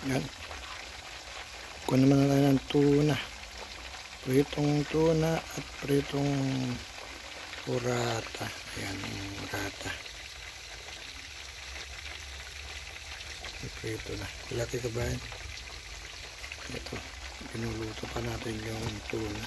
Yan. Kuha naman na tayo ng tuna. Pritong tuna at pritong burrata. Ayan, burrata. Prito na. Laki ka ba yun? Ito. Pinuluto pa natin yung tuna.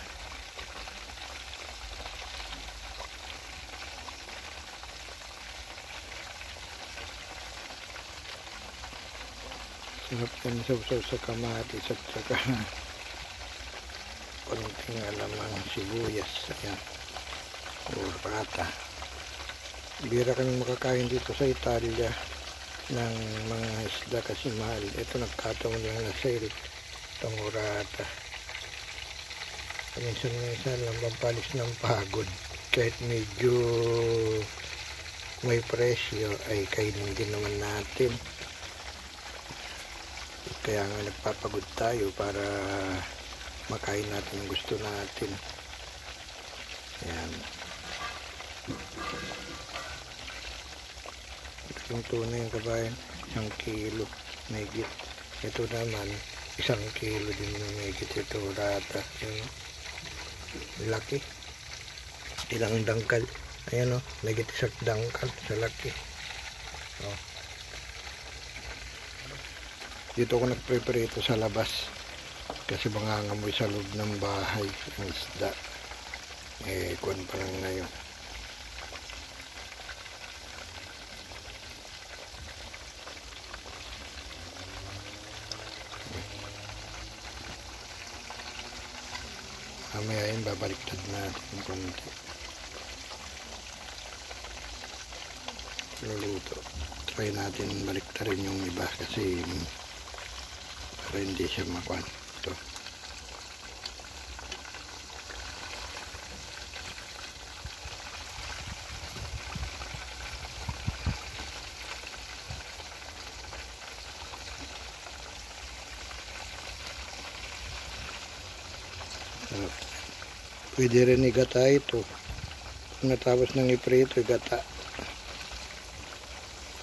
Sarap yan sausaw sa kamatis at saka konting alamang sibuyas. Ayan. Burrata. Bira kami makakain dito sa Italia ng mga isda kasi mahal. Ito nagkataon lang na sale. Itong burrata. Minsan lang pampalis ng pagod. Kahit medyo may presyo ay kainin din naman natin. Kaya nga nagpapagod tayo para makain natin ang gusto natin. Ayan. Yung tuna yung kabayan, 1 kilo mahigit. Ito naman 1 kilo din yung mahigit. Ito rata yung laki, ilang dangkal. Ayan o, mahigit 1 dangkal sa laki. Dito ako nagprepare ito sa labas kasi mangangamoy sa loob ng bahay ang isda. Kuwan pa lang ngayon. Mamaya yun, babaliktad natin konti. Luluto. Try natin baliktarin yung iba kasi para hindi siya makuan. Ito. Pwede rin igata ito. Kung natapos ng iprito, igata.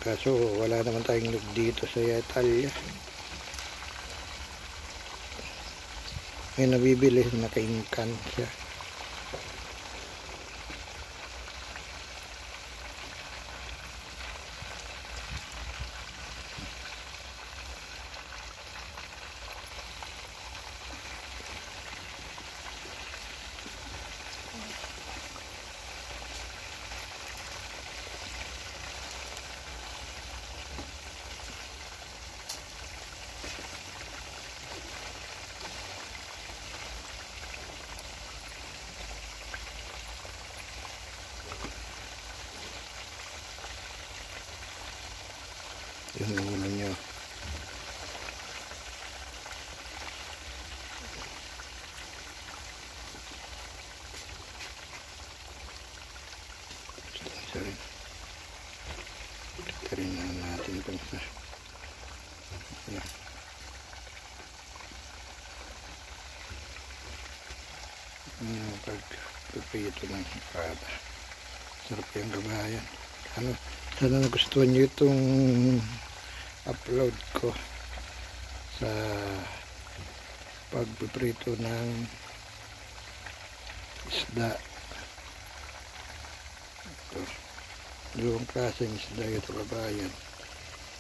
Kaso wala naman tayong lug dito sa Italia. May nabibili, naka-inkan siya. Yung ulo nyo. Sorry. Tikarin na natin ito sa pagpipito ng kada. Sarap yung kabayan. Sana nagustuhan nyo itong upload ko sa pagpiprito ng isda. Ito, dalawang klaseng isda ito kabayan.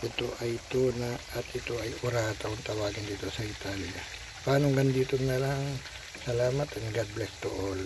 Ito ay tuna at ito ay burrata kung tawagin dito sa Italia. Paano ganito na lang. Salamat and God bless to all.